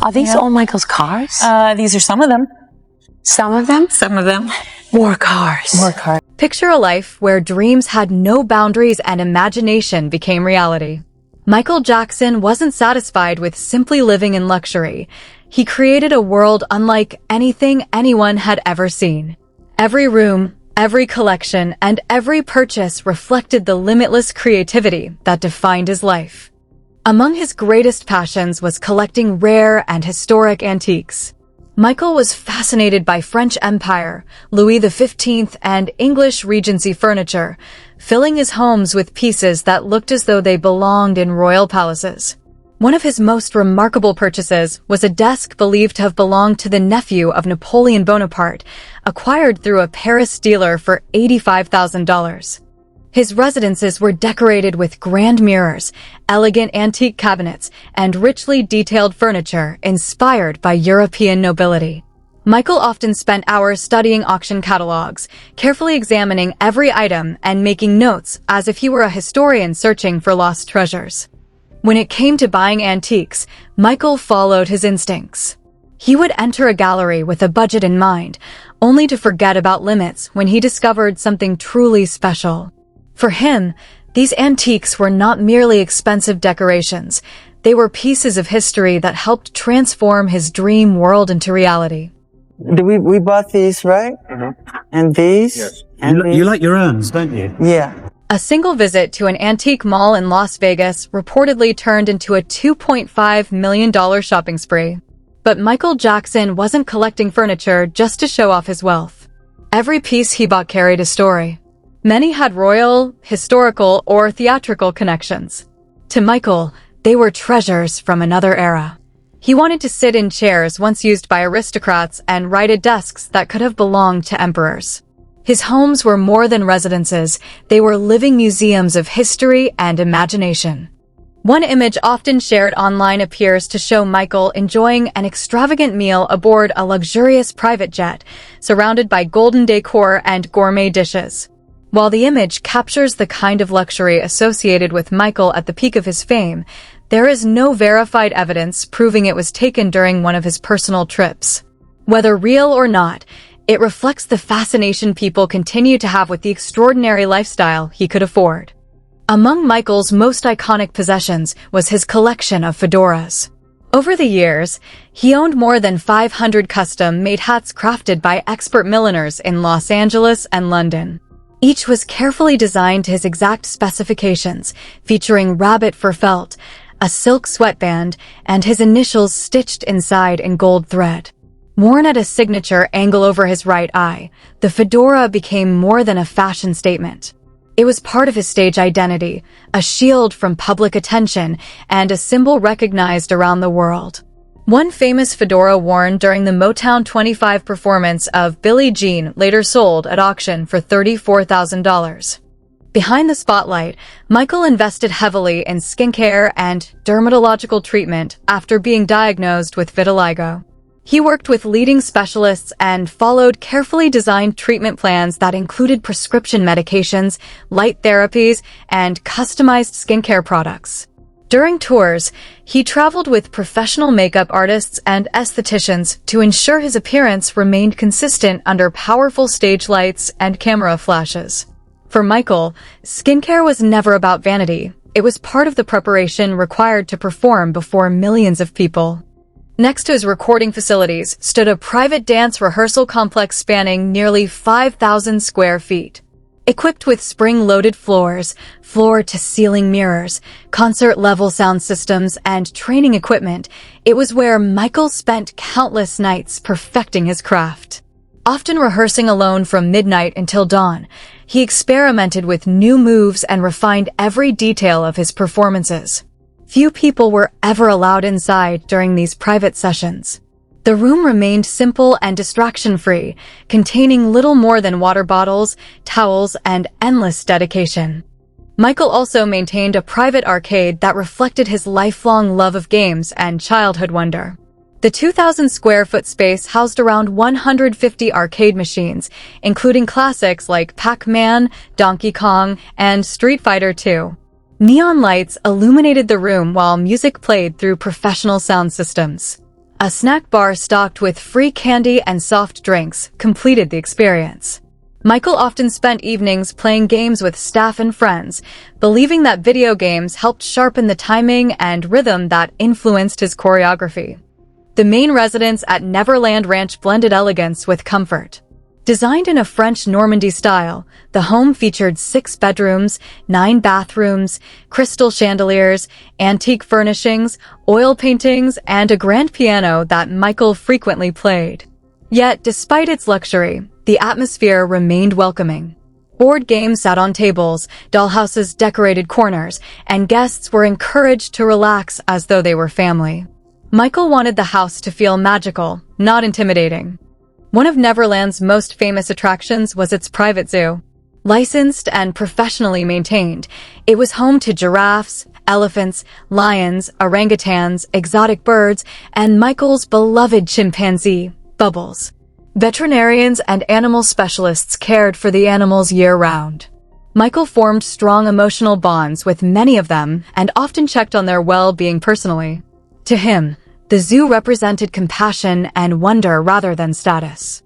Are these all Michael's cars? These are some of them. Some of them? Some of them. More cars. More cars. Picture a life where dreams had no boundaries and imagination became reality. Michael Jackson wasn't satisfied with simply living in luxury. He created a world unlike anything anyone had ever seen. Every room, every collection, and every purchase reflected the limitless creativity that defined his life. Among his greatest passions was collecting rare and historic antiques. Michael was fascinated by French Empire, Louis XV, and English Regency furniture, filling his homes with pieces that looked as though they belonged in royal palaces. One of his most remarkable purchases was a desk believed to have belonged to the nephew of Napoleon Bonaparte, acquired through a Paris dealer for $85,000. His residences were decorated with grand mirrors, elegant antique cabinets, and richly detailed furniture inspired by European nobility. Michael often spent hours studying auction catalogs, carefully examining every item and making notes as if he were a historian searching for lost treasures. When it came to buying antiques, Michael followed his instincts. He would enter a gallery with a budget in mind, only to forget about limits when he discovered something truly special. For him, these antiques were not merely expensive decorations. They were pieces of history that helped transform his dream world into reality. We bought these, right? Mm-hmm. And these? Yes. And You like your urns, don't you? Yeah. A single visit to an antique mall in Las Vegas reportedly turned into a $2.5 million shopping spree. But Michael Jackson wasn't collecting furniture just to show off his wealth. Every piece he bought carried a story. Many had royal, historical, or theatrical connections. To Michael, they were treasures from another era. He wanted to sit in chairs once used by aristocrats and write at desks that could have belonged to emperors. His homes were more than residences, they were living museums of history and imagination. One image often shared online appears to show Michael enjoying an extravagant meal aboard a luxurious private jet, surrounded by golden decor and gourmet dishes. While the image captures the kind of luxury associated with Michael at the peak of his fame, there is no verified evidence proving it was taken during one of his personal trips. Whether real or not, it reflects the fascination people continue to have with the extraordinary lifestyle he could afford. Among Michael's most iconic possessions was his collection of fedoras. Over the years, he owned more than 500 custom-made hats crafted by expert milliners in Los Angeles and London. Each was carefully designed to his exact specifications, featuring rabbit fur felt, a silk sweatband, and his initials stitched inside in gold thread. Worn at a signature angle over his right eye, the fedora became more than a fashion statement. It was part of his stage identity, a shield from public attention, and a symbol recognized around the world. One famous fedora worn during the Motown 25 performance of Billie Jean later sold at auction for $34,000. Behind the spotlight, Michael invested heavily in skincare and dermatological treatment after being diagnosed with vitiligo. He worked with leading specialists and followed carefully designed treatment plans that included prescription medications, light therapies, and customized skincare products. During tours, he traveled with professional makeup artists and estheticians to ensure his appearance remained consistent under powerful stage lights and camera flashes. For Michael, skincare was never about vanity. It was part of the preparation required to perform before millions of people. Next to his recording facilities stood a private dance rehearsal complex spanning nearly 5,000 square feet. Equipped with spring-loaded floors, floor-to-ceiling mirrors, concert-level sound systems, and training equipment, it was where Michael spent countless nights perfecting his craft. Often rehearsing alone from midnight until dawn, he experimented with new moves and refined every detail of his performances. Few people were ever allowed inside during these private sessions. The room remained simple and distraction-free, containing little more than water bottles, towels, and endless dedication. Michael also maintained a private arcade that reflected his lifelong love of games and childhood wonder. The 2,000-square-foot space housed around 150 arcade machines, including classics like Pac-Man, Donkey Kong, and Street Fighter II. Neon lights illuminated the room while music played through professional sound systems. A snack bar stocked with free candy and soft drinks completed the experience. Michael often spent evenings playing games with staff and friends, believing that video games helped sharpen the timing and rhythm that influenced his choreography. The main residence at Neverland Ranch blended elegance with comfort. Designed in a French Normandy style, the home featured 6 bedrooms, 9 bathrooms, crystal chandeliers, antique furnishings, oil paintings, and a grand piano that Michael frequently played. Yet, despite its luxury, the atmosphere remained welcoming. Board games sat on tables, dollhouses decorated corners, and guests were encouraged to relax as though they were family. Michael wanted the house to feel magical, not intimidating. One of Neverland's most famous attractions was its private zoo. Licensed and professionally maintained, it was home to giraffes, elephants, lions, orangutans, exotic birds, and Michael's beloved chimpanzee, Bubbles. Veterinarians and animal specialists cared for the animals year-round. Michael formed strong emotional bonds with many of them and often checked on their well-being personally. To him, the zoo represented compassion and wonder rather than status.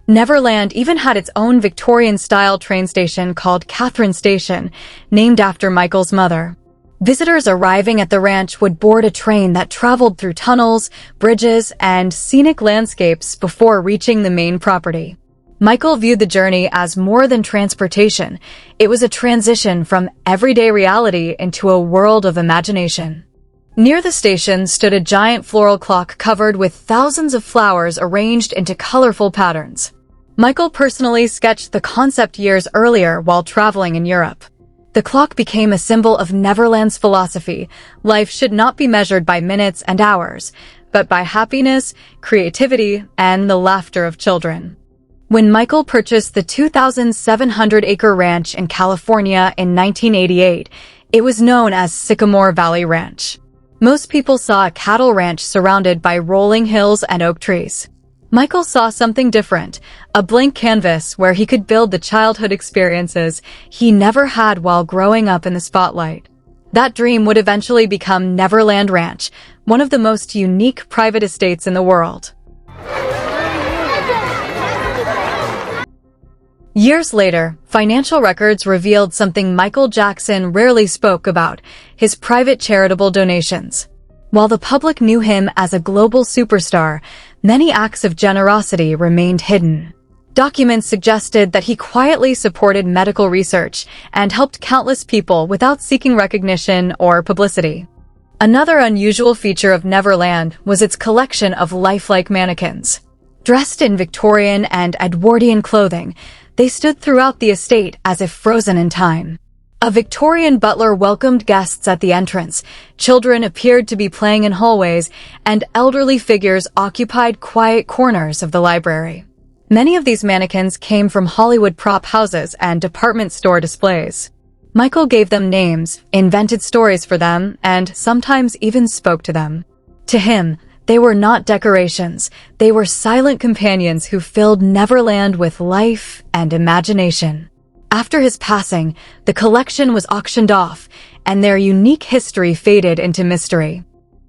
Neverland even had its own Victorian-style train station called Catherine Station, named after Michael's mother. Visitors arriving at the ranch would board a train that traveled through tunnels, bridges, and scenic landscapes before reaching the main property. Michael viewed the journey as more than transportation. It was a transition from everyday reality into a world of imagination. Near the station stood a giant floral clock covered with thousands of flowers arranged into colorful patterns. Michael personally sketched the concept years earlier while traveling in Europe. The clock became a symbol of Neverland's philosophy. Life should not be measured by minutes and hours, but by happiness, creativity, and the laughter of children. When Michael purchased the 2,700-acre ranch in California in 1988, it was known as Sycamore Valley Ranch. Most people saw a cattle ranch surrounded by rolling hills and oak trees. Michael saw something different, a blank canvas where he could build the childhood experiences he never had while growing up in the spotlight. That dream would eventually become Neverland Ranch, one of the most unique private estates in the world. Years later, financial records revealed something Michael Jackson rarely spoke about: his private charitable donations. While the public knew him as a global superstar, many acts of generosity remained hidden. Documents suggested that he quietly supported medical research and helped countless people without seeking recognition or publicity. Another unusual feature of Neverland was its collection of lifelike mannequins. Dressed in Victorian and Edwardian clothing, they stood throughout the estate as if frozen in time. A Victorian butler welcomed guests at the entrance, children appeared to be playing in hallways, and elderly figures occupied quiet corners of the library. Many of these mannequins came from Hollywood prop houses and department store displays. Michael gave them names, invented stories for them, and sometimes even spoke to them. To him, they were not decorations, they were silent companions who filled Neverland with life and imagination. After his passing, the collection was auctioned off, and their unique history faded into mystery.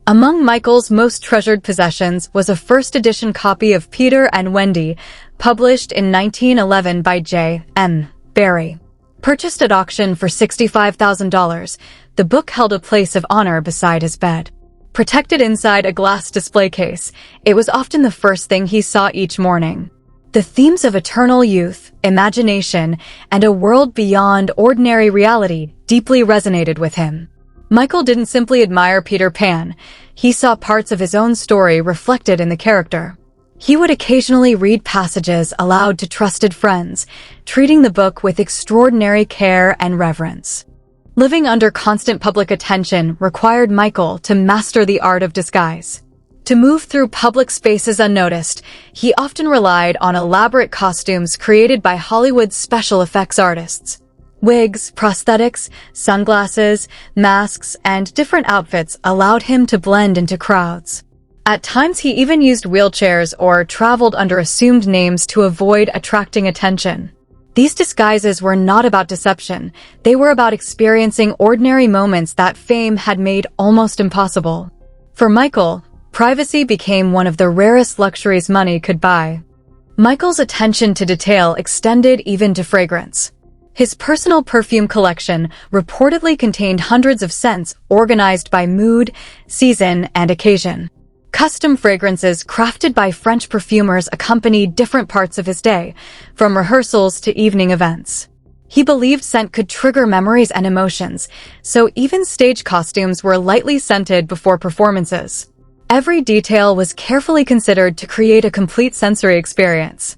Among Michael's most treasured possessions was a first-edition copy of Peter and Wendy, published in 1911 by J.M. Barrie. Purchased at auction for $65,000, the book held a place of honor beside his bed. Protected inside a glass display case, it was often the first thing he saw each morning. The themes of eternal youth, imagination, and a world beyond ordinary reality deeply resonated with him. Michael didn't simply admire Peter Pan, he saw parts of his own story reflected in the character. He would occasionally read passages aloud to trusted friends, treating the book with extraordinary care and reverence. Living under constant public attention required Michael to master the art of disguise. To move through public spaces unnoticed, he often relied on elaborate costumes created by Hollywood's special effects artists. Wigs, prosthetics, sunglasses, masks, and different outfits allowed him to blend into crowds. At times he even used wheelchairs or traveled under assumed names to avoid attracting attention. These disguises were not about deception, they were about experiencing ordinary moments that fame had made almost impossible. For Michael, Privacy became one of the rarest luxuries money could buy. Michael's attention to detail extended even to fragrance. His personal perfume collection reportedly contained hundreds of scents organized by mood, season, and occasion. Custom fragrances crafted by French perfumers accompanied different parts of his day, from rehearsals to evening events. He believed scent could trigger memories and emotions, so even stage costumes were lightly scented before performances. Every detail was carefully considered to create a complete sensory experience.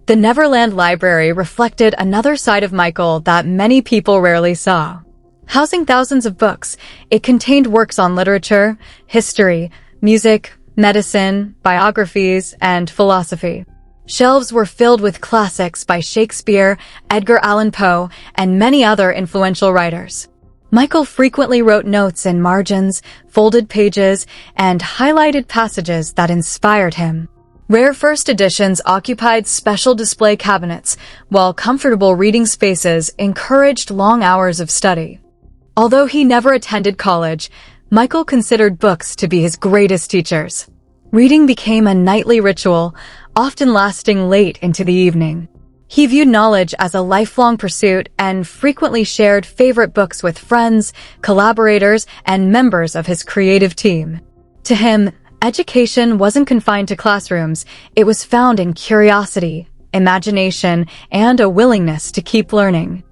The Neverland Library reflected another side of Michael that many people rarely saw. Housing thousands of books, it contained works on literature, history, music, medicine, biographies, and philosophy. Shelves were filled with classics by Shakespeare, Edgar Allan Poe, and many other influential writers. Michael frequently wrote notes in margins, folded pages, and highlighted passages that inspired him. Rare first editions occupied special display cabinets, while comfortable reading spaces encouraged long hours of study. Although he never attended college, Michael considered books to be his greatest teachers. Reading became a nightly ritual, often lasting late into the evening. He viewed knowledge as a lifelong pursuit and frequently shared favorite books with friends, collaborators, and members of his creative team. To him, education wasn't confined to classrooms, it was found in curiosity, imagination, and a willingness to keep learning.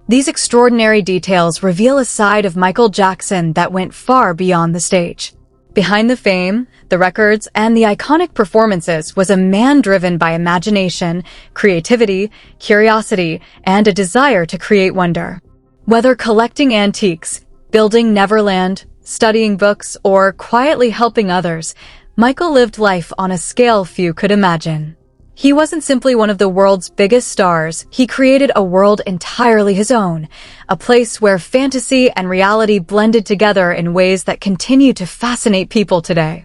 These extraordinary details reveal a side of Michael Jackson that went far beyond the stage. Behind the fame, the records, and the iconic performances was a man driven by imagination, creativity, curiosity, and a desire to create wonder. Whether collecting antiques, building Neverland, studying books, or quietly helping others, Michael lived life on a scale few could imagine. He wasn't simply one of the world's biggest stars, he created a world entirely his own, a place where fantasy and reality blended together in ways that continue to fascinate people today.